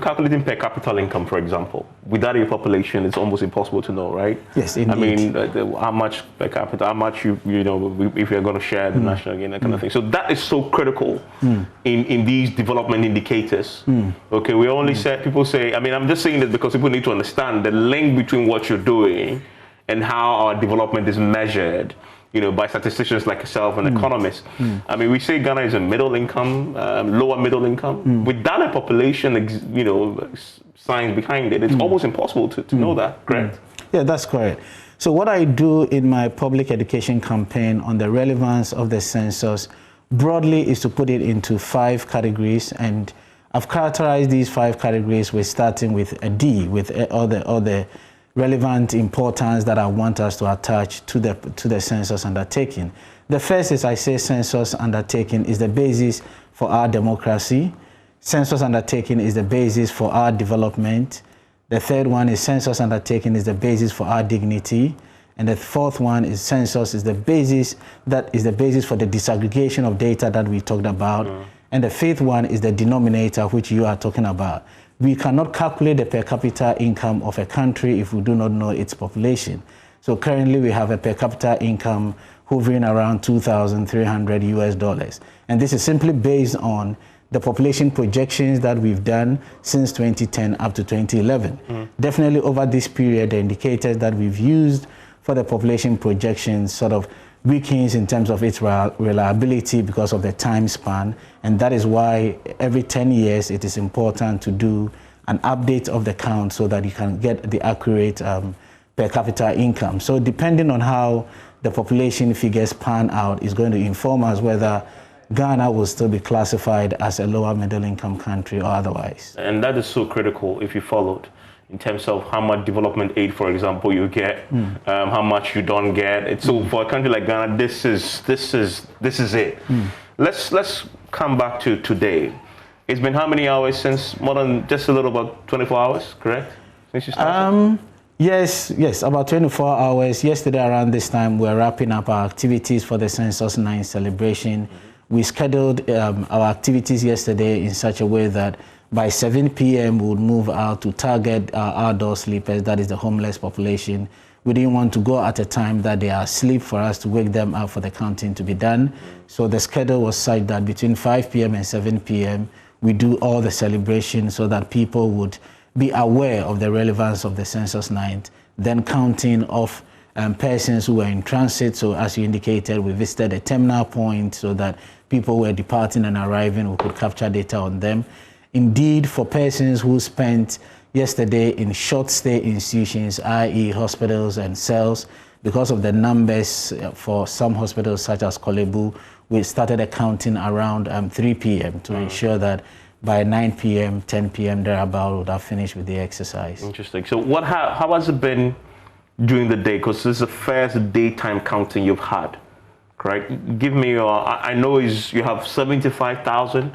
calculating per capita income, for example, without a population, it's almost impossible to know, right? Yes, indeed. I mean, how much per capita, how much you know, if you're going to share the national gain, that kind of thing. So that is so critical in these development indicators. Okay, we only say, people say, I mean, I'm just saying this because people need to understand the link between what you're doing and how our development is measured, you know, by statisticians like yourself and economists. I mean, we say Ghana is a middle income, lower middle income. Without a population, you know, science behind it, it's almost impossible to know that, correct? Yeah, that's correct. So what I do in my public education campaign on the relevance of the census broadly is to put it into 5 categories, and I've characterized these 5 categories with starting with a D, with all the relevant importance that I want us to attach to the census undertaking. The first is, I say, census undertaking is the basis for our democracy. Census undertaking is the basis for our development. The third one is census undertaking is the basis for our dignity. And the fourth one is census is the basis for the disaggregation of data that we talked about. And the fifth one is the denominator, which you are talking about. We cannot calculate the per capita income of a country if we do not know its population. So currently we have a per capita income hovering around $2,300 US. And this is simply based on the population projections that we've done since 2010 up to 2011. Definitely over this period, the indicators that we've used for the population projections sort of weakens in terms of its reliability because of the time span, and that is why every 10 years it is important to do an update of the count so that you can get the accurate per capita income. So depending on how the population figures pan out is going to inform us whether Ghana will still be classified as a lower middle income country or otherwise. And that is so critical if you followed, in terms of how much development aid, for example, you get, how much you don't get. It's so for a country like Ghana, this is it. Let's come back to today. It's been how many hours since? More than just a little about 24 hours, correct? Since you started? Yes, about 24 hours. Yesterday around this time, we're wrapping up our activities for the Census 9 celebration. We scheduled our activities yesterday in such a way that by 7 p.m. we would move out to target our outdoor sleepers, that is the homeless population. We didn't want to go at a time that they are asleep for us to wake them up for the counting to be done. So the schedule was such that between 5 p.m. and 7 p.m. we do all the celebrations so that people would be aware of the relevance of the Census 9, then counting of persons who were in transit. So as you indicated, we visited a terminal point so that people were departing and arriving, we could capture data on them. Indeed, for persons who spent yesterday in short stay institutions, i.e. hospitals and cells, because of the numbers for some hospitals such as Kolebu, we started accounting around 3 p.m. to ensure that by 9 p.m., 10 p.m. thereabout, we would have finished with the exercise. Interesting. So how has it been during the day? Because this is the first daytime counting you've had, correct? Give me your, I know you have 75,000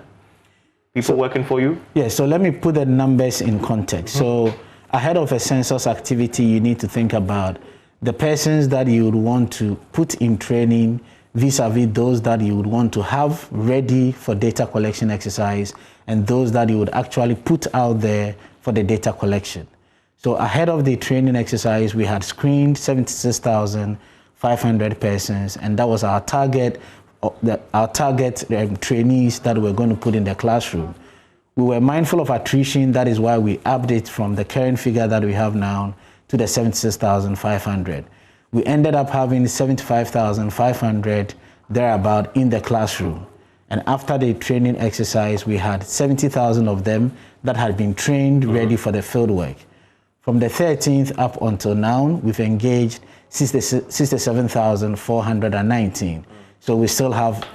people working for you? Yeah, so let me put the numbers in context. So ahead of a census activity, you need to think about the persons that you would want to put in training vis-a-vis those that you would want to have ready for data collection exercise and those that you would actually put out there for the data collection. So ahead of the training exercise, we had screened 76,500 persons, and that was our target trainees that we're going to put in the classroom. We were mindful of attrition. That is why we upped it from the current figure that we have now to the 76,500. We ended up having 75,500 thereabout in the classroom. And after the training exercise, we had 70,000 of them that had been trained ready for the field work. From the 13th up until now, we've engaged 67,419. So we still have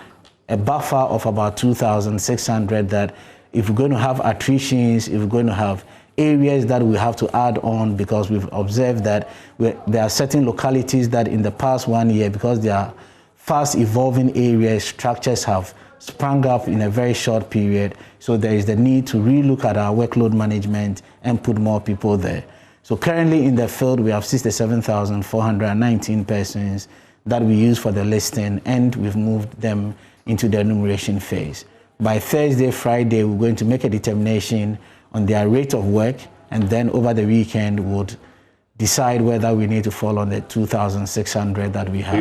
a buffer of about 2,600 that if we're going to have attritions, if we're going to have areas that we have to add on, because we've observed that there are certain localities that in the past 1 year, because they are fast evolving areas, structures have sprung up in a very short period. So there is the need to relook at our workload management and put more people there. So currently in the field, we have 67,419 persons that we use for the listing, and we've moved them into the enumeration phase. By Thursday, Friday, we're going to make a determination on their rate of work, and then over the weekend would decide whether we need to fall on the 2,600 that we have.